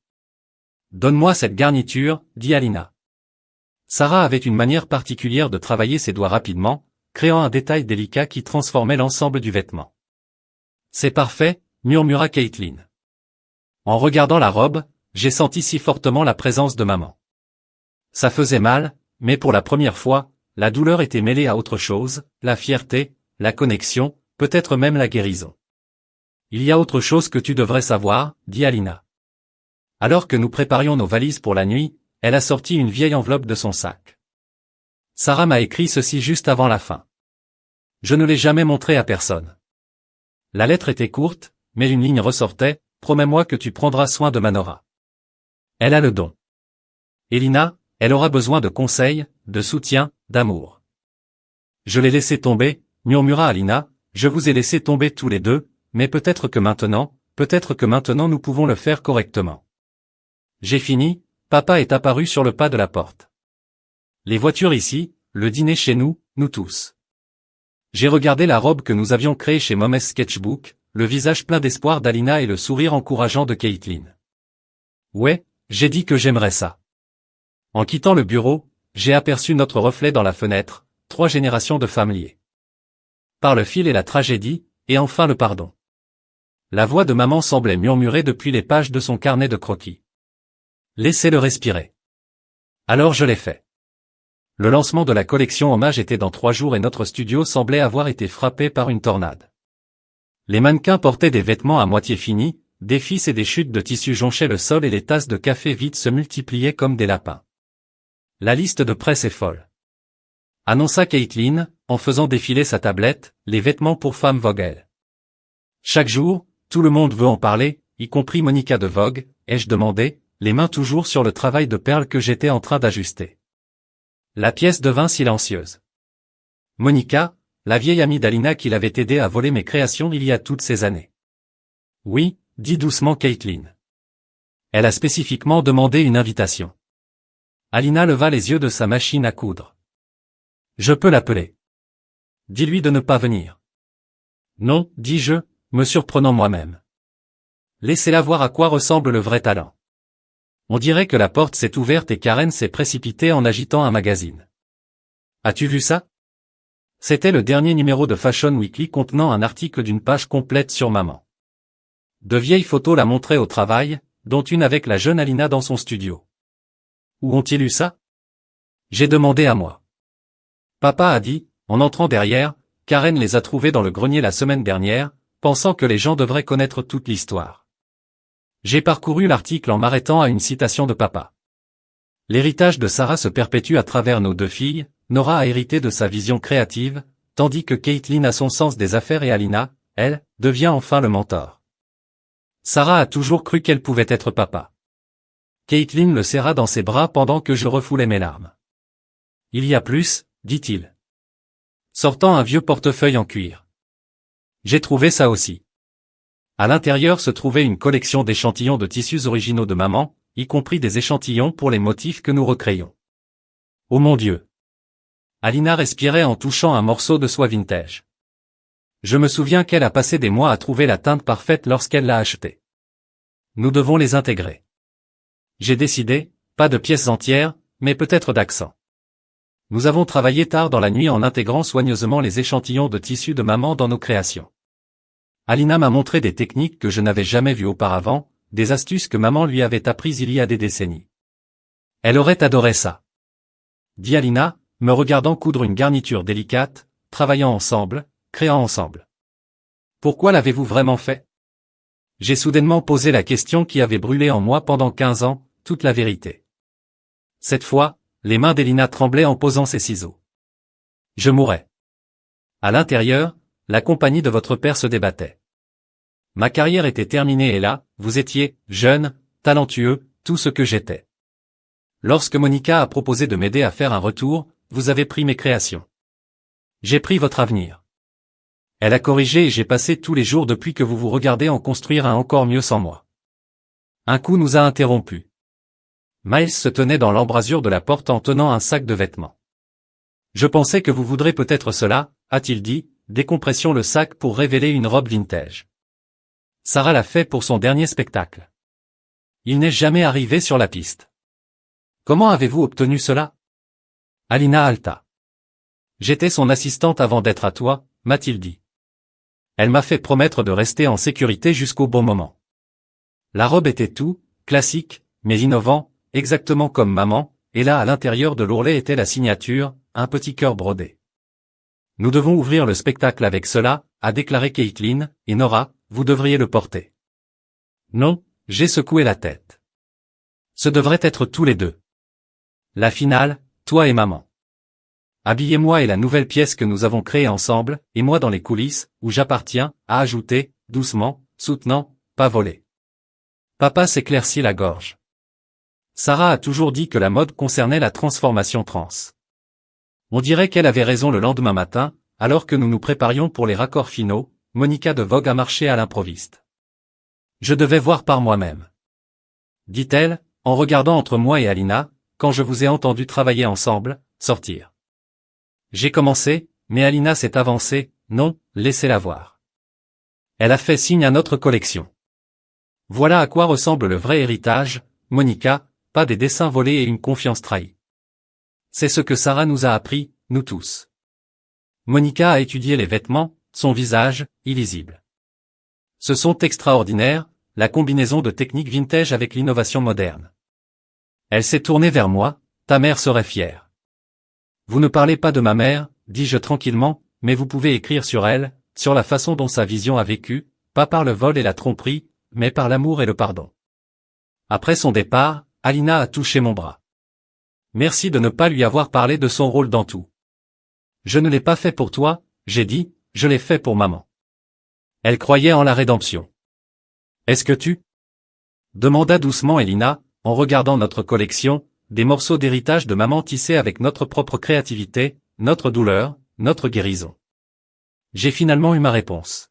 Donne-moi cette garniture, dit Alina. Sarah avait une manière particulière de travailler ses doigts rapidement, créant un détail délicat qui transformait l'ensemble du vêtement. C'est parfait, murmura Caitlin. En regardant la robe, j'ai senti si fortement la présence de maman. Ça faisait mal, mais pour la première fois, la douleur était mêlée à autre chose, la fierté, la connexion, peut-être même la guérison. Il y a autre chose que tu devrais savoir, dit Alina. Alors que nous préparions nos valises pour la nuit, elle a sorti une vieille enveloppe de son sac. Sarah m'a écrit ceci juste avant la fin. Je ne l'ai jamais montré à personne. La lettre était courte, mais une ligne ressortait, promets-moi que tu prendras soin de Nora. Elle a le don. Elina, elle aura besoin de conseils, de soutien, d'amour. Je l'ai laissé tomber, murmura Alina, je vous ai laissé tomber tous les deux, mais peut-être que maintenant nous pouvons le faire correctement. J'ai fini, papa est apparu sur le pas de la porte. Les voitures ici, le dîner chez nous, nous tous. J'ai regardé la robe que nous avions créée chez Momes Sketchbook, le visage plein d'espoir d'Alina et le sourire encourageant de Caitlin. Ouais, j'ai dit que j'aimerais ça. En quittant le bureau, j'ai aperçu notre reflet dans la fenêtre, 3 générations de femmes liées. Par le fil et la tragédie, et enfin le pardon. La voix de maman semblait murmurer depuis les pages de son carnet de croquis. Laissez-le respirer. Alors je l'ai fait. Le lancement de la collection Hommage était dans 3 jours et notre studio semblait avoir été frappé par une tornade. Les mannequins portaient des vêtements à moitié finis, des fils et des chutes de tissu jonchaient le sol et les tasses de café vides se multipliaient comme des lapins. La liste de presse est folle. Annonça Caitlin, en faisant défiler sa tablette, les vêtements pour femmes Vogue. Chaque jour, tout le monde veut en parler, y compris Monica de Vogue, ai-je demandé, les mains toujours sur le travail de perles que j'étais en train d'ajuster. La pièce devint silencieuse. Monica, la vieille amie d'Alina qui l'avait aidé à voler mes créations il y a toutes ces années. Oui, dit doucement Caitlin. Elle a spécifiquement demandé une invitation. Alina leva les yeux de sa machine à coudre. Je peux l'appeler. Dis-lui de ne pas venir. Non, dis-je, me surprenant moi-même. Laissez-la voir à quoi ressemble le vrai talent. On dirait que la porte s'est ouverte et Karen s'est précipitée en agitant un magazine. As-tu vu ça? C'était le dernier numéro de Fashion Weekly contenant un article d'une page complète sur maman. De vieilles photos la montraient au travail, dont une avec la jeune Alina dans son studio. Où ont-ils eu ça? J'ai demandé à moi. Papa a dit, en entrant derrière, Karen les a trouvés dans le grenier la semaine dernière, pensant que les gens devraient connaître toute l'histoire. J'ai parcouru l'article en m'arrêtant à une citation de papa. L'héritage de Sarah se perpétue à travers nos 2 filles, Nora a hérité de sa vision créative, tandis que Caitlin a son sens des affaires et Alina, elle, devient enfin le mentor. Sarah a toujours cru qu'elle pouvait être papa. Caitlin le serra dans ses bras pendant que je refoulais mes larmes. Il y a plus, dit-il. Sortant un vieux portefeuille en cuir. J'ai trouvé ça aussi. À l'intérieur se trouvait une collection d'échantillons de tissus originaux de maman, y compris des échantillons pour les motifs que nous recréions. Oh mon Dieu! Alina respirait en touchant un morceau de soie vintage. Je me souviens qu'elle a passé des mois à trouver la teinte parfaite lorsqu'elle l'a acheté. Nous devons les intégrer. J'ai décidé, pas de pièces entières, mais peut-être d'accents. Nous avons travaillé tard dans la nuit en intégrant soigneusement les échantillons de tissus de maman dans nos créations. Alina m'a montré des techniques que je n'avais jamais vues auparavant, des astuces que maman lui avait apprises il y a des décennies. Elle aurait adoré ça. Dit Alina, me regardant coudre une garniture délicate, travaillant ensemble, créant ensemble. Pourquoi l'avez-vous vraiment fait? J'ai soudainement posé la question qui avait brûlé en moi pendant 15 ans, toute la vérité. Cette fois, les mains d'Elina tremblaient en posant ses ciseaux. Je mourais. À l'intérieur, la compagnie de votre père se débattait. Ma carrière était terminée et là, vous étiez, jeune, talentueux, tout ce que j'étais. Lorsque Monica a proposé de m'aider à faire un retour, vous avez pris mes créations. J'ai pris votre avenir. Elle a corrigé et j'ai passé tous les jours depuis que vous vous regardez en construire un encore mieux sans moi. Un coup nous a interrompus. Miles se tenait dans l'embrasure de la porte en tenant un sac de vêtements. Je pensais que vous voudrez peut-être cela, a-t-il dit, décompression le sac pour révéler une robe vintage. Sarah l'a fait pour son dernier spectacle. Il n'est jamais arrivé sur la piste. Comment avez-vous obtenu cela? Alina halta. J'étais son assistante avant d'être à toi, m'a-t-il dit. Elle m'a fait promettre de rester en sécurité jusqu'au bon moment. La robe était tout, classique, mais innovant, exactement comme maman, et là à l'intérieur de l'ourlet était la signature, un petit cœur brodé. Nous devons ouvrir le spectacle avec cela, a déclaré Caitlin, et Nora, vous devriez le porter. Non, j'ai secoué la tête. Ce devrait être tous les deux. La finale, toi et maman. Habillez-moi et la nouvelle pièce que nous avons créée ensemble, et moi dans les coulisses, où j'appartiens, a ajouté, doucement, soutenant, pas voler. Papa s'éclaircit la gorge. Sarah a toujours dit que la mode concernait la transformation trans. On dirait qu'elle avait raison le lendemain matin, alors que nous nous préparions pour les raccords finaux, Monica de Vogue a marché à l'improviste. Je devais voir par moi-même. Dit-elle, en regardant entre moi et Alina, quand je vous ai entendu travailler ensemble, sortir. J'ai commencé, mais Alina s'est avancée, non, laissez-la voir. Elle a fait signe à notre collection. Voilà à quoi ressemble le vrai héritage, Monica, pas des dessins volés et une confiance trahie. C'est ce que Sarah nous a appris, nous tous. Monica a étudié les vêtements, son visage, illisible. Ce sont extraordinaires, la combinaison de techniques vintage avec l'innovation moderne. Elle s'est tournée vers moi, ta mère serait fière. Vous ne parlez pas de ma mère, dis-je tranquillement, mais vous pouvez écrire sur elle, sur la façon dont sa vision a vécu, pas par le vol et la tromperie, mais par l'amour et le pardon. Après son départ, Alina a touché mon bras. Merci de ne pas lui avoir parlé de son rôle dans tout. Je ne l'ai pas fait pour toi, j'ai dit, je l'ai fait pour maman. Elle croyait en la rédemption. Est-ce que tu? Demanda doucement Elina, en regardant notre collection, des morceaux d'héritage de maman tissés avec notre propre créativité, notre douleur, notre guérison. J'ai finalement eu ma réponse.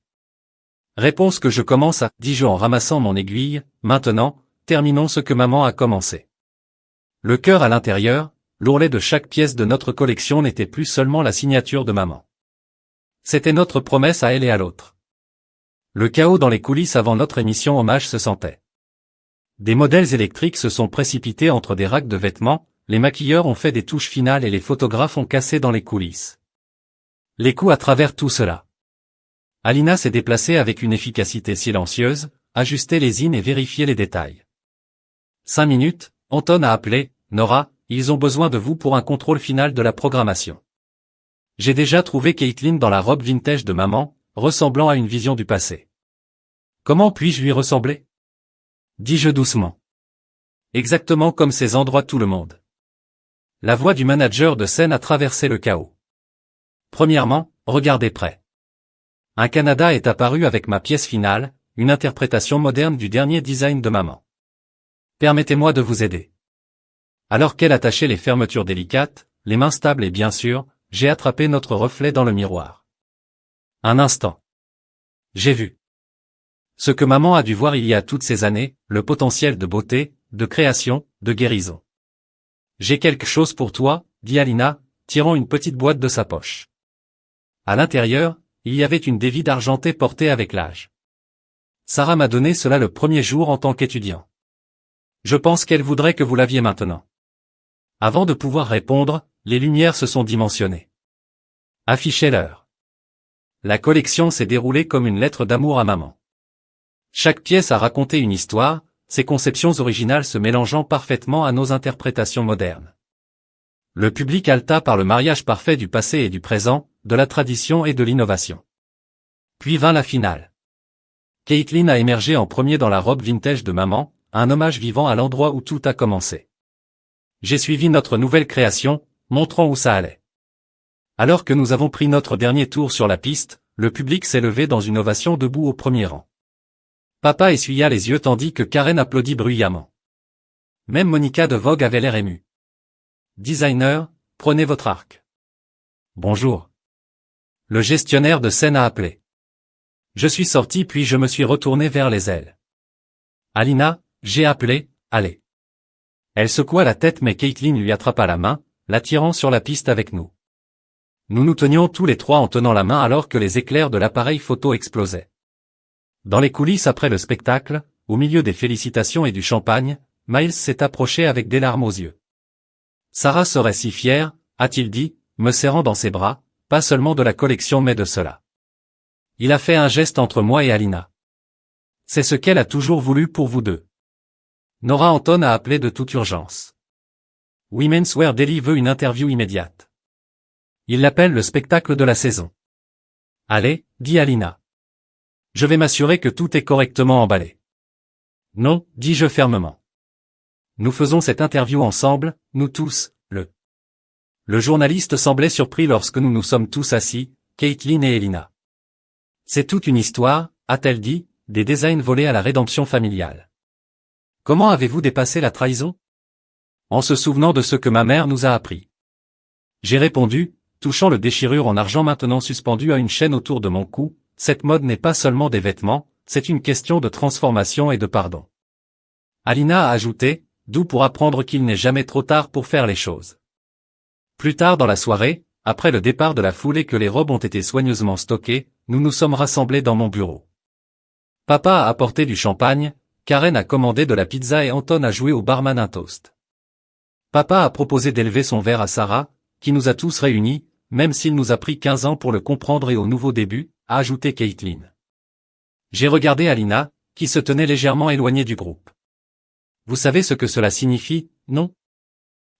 Réponse que je commence à, dis-je en ramassant mon aiguille, maintenant, terminons ce que maman a commencé. Le cœur à l'intérieur, l'ourlet de chaque pièce de notre collection n'était plus seulement la signature de maman. C'était notre promesse à elle et à l'autre. Le chaos dans les coulisses avant notre émission hommage se sentait. Des modèles électriques se sont précipités entre des racks de vêtements, les maquilleurs ont fait des touches finales et les photographes ont cassé dans les coulisses. Les coups à travers tout cela. Alina s'est déplacée avec une efficacité silencieuse, ajusté les in et vérifié les détails. 5 minutes, Anton a appelé, Nora, ils ont besoin de vous pour un contrôle final de la programmation. J'ai déjà trouvé Caitlin dans la robe vintage de maman, ressemblant à une vision du passé. Comment puis-je lui ressembler? Dis-je doucement. Exactement comme ces endroits tout le monde. La voix du manager de scène a traversé le chaos. Premièrement, regardez près. Un Canada est apparu avec ma pièce finale, une interprétation moderne du dernier design de maman. Permettez-moi de vous aider. Alors qu'elle attachait les fermetures délicates, les mains stables et bien sûr, j'ai attrapé notre reflet dans le miroir. Un instant. J'ai vu. Ce que maman a dû voir il y a toutes ces années, le potentiel de beauté, de création, de guérison. J'ai quelque chose pour toi, dit Alina, tirant une petite boîte de sa poche. À l'intérieur, il y avait une dévie d'argenté portée avec l'âge. Sarah m'a donné cela le premier jour en tant qu'étudiant. Je pense qu'elle voudrait que vous l'aviez maintenant. Avant de pouvoir répondre, les lumières se sont dimensionnées. Affichez l'heure. La collection s'est déroulée comme une lettre d'amour à maman. Chaque pièce a raconté une histoire, ses conceptions originales se mélangeant parfaitement à nos interprétations modernes. Le public halta par le mariage parfait du passé et du présent, de la tradition et de l'innovation. Puis vint la finale. Caitlin a émergé en premier dans la robe vintage de maman, un hommage vivant à l'endroit où tout a commencé. J'ai suivi notre nouvelle création, montrant où ça allait. Alors que nous avons pris notre dernier tour sur la piste, le public s'est levé dans une ovation debout au premier rang. Papa essuya les yeux tandis que Karen applaudit bruyamment. Même Monica de Vogue avait l'air émue. Designer, prenez votre arc. Bonjour. Le gestionnaire de scène a appelé. Je suis sorti puis je me suis retourné vers les ailes. Alina, j'ai appelé, allez. Elle secoua la tête mais Caitlin lui attrapa la main, l'attirant sur la piste avec nous. Nous nous tenions tous les trois en tenant la main alors que les éclairs de l'appareil photo explosaient. Dans les coulisses après le spectacle, au milieu des félicitations et du champagne, Miles s'est approché avec des larmes aux yeux. Sarah serait si fière, a-t-il dit, me serrant dans ses bras, pas seulement de la collection mais de cela. Il a fait un geste entre moi et Alina. C'est ce qu'elle a toujours voulu pour vous deux. Nora Anton a appelé de toute urgence. Women's Wear Daily veut une interview immédiate. Il l'appelle le spectacle de la saison. Allez, dit Alina. Je vais m'assurer que tout est correctement emballé. Non, dis-je fermement. Nous faisons cette interview ensemble, nous tous, Le journaliste semblait surpris lorsque nous nous sommes tous assis, Caitlin et Elina. C'est toute une histoire, a-t-elle dit, des designs volés à la rédemption familiale. Comment avez-vous dépassé la trahison? En se souvenant de ce que ma mère nous a appris. J'ai répondu, touchant le déchirure en argent maintenant suspendu à une chaîne autour de mon cou, cette mode n'est pas seulement des vêtements, c'est une question de transformation et de pardon. Alina a ajouté, d'où pour apprendre qu'il n'est jamais trop tard pour faire les choses. Plus tard dans la soirée, après le départ de la foule et que les robes ont été soigneusement stockées, nous nous sommes rassemblés dans mon bureau. Papa a apporté du champagne, Karen a commandé de la pizza et Anton a joué au barman un toast. Papa a proposé d'élever son verre à Sarah, qui nous a tous réunis, même s'il nous a pris 15 ans pour le comprendre et au nouveau début, a ajouté Caitlin. J'ai regardé Alina, qui se tenait légèrement éloignée du groupe. Vous savez ce que cela signifie, non?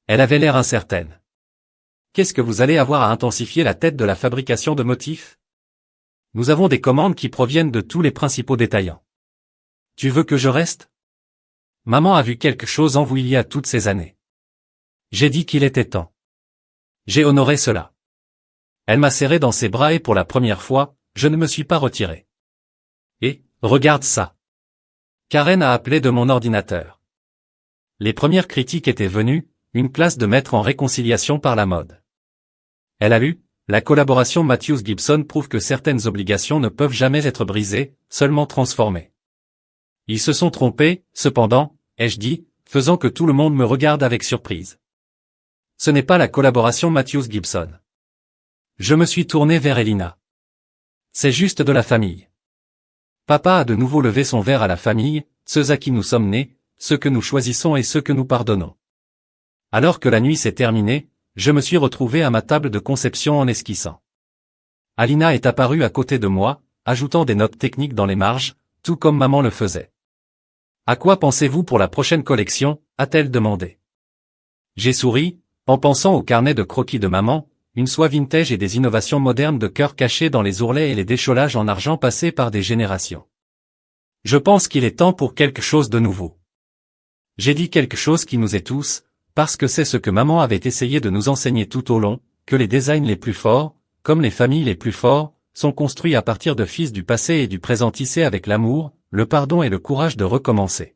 Elle avait l'air incertaine. Qu'est-ce que vous allez avoir à intensifier la tête de la fabrication de motifs? Nous avons des commandes qui proviennent de tous les principaux détaillants. Tu veux que je reste? Maman a vu quelque chose en vous il y a toutes ces années. J'ai dit qu'il était temps. J'ai honoré cela. Elle m'a serré dans ses bras et pour la première fois, je ne me suis pas retiré. Et, regarde ça. Karen a appelé de mon ordinateur. Les premières critiques étaient venues, une classe de maître en réconciliation par la mode. Elle a lu, la collaboration Matthews-Gibson prouve que certaines obligations ne peuvent jamais être brisées, seulement transformées. Ils se sont trompés, cependant, ai-je dit, faisant que tout le monde me regarde avec surprise. Ce n'est pas la collaboration Matthews-Gibson. Je me suis tourné vers Elina. C'est juste de la famille. Papa a de nouveau levé son verre à la famille, ceux à qui nous sommes nés, ceux que nous choisissons et ceux que nous pardonnons. Alors que la nuit s'est terminée, je me suis retrouvé à ma table de conception en esquissant. Alina est apparue à côté de moi, ajoutant des notes techniques dans les marges, tout comme maman le faisait. À quoi pensez-vous pour la prochaine collection, a-t-elle demandé. J'ai souri, en pensant au carnet de croquis de maman, une soie vintage et des innovations modernes de cœur cachés dans les ourlets et les décholages en argent passés par des générations. Je pense qu'il est temps pour quelque chose de nouveau. J'ai dit quelque chose qui nous est tous, parce que c'est ce que maman avait essayé de nous enseigner tout au long, que les designs les plus forts, comme les familles les plus forts, sont construits à partir de fils du passé et du présent tissés avec l'amour, le pardon et le courage de recommencer.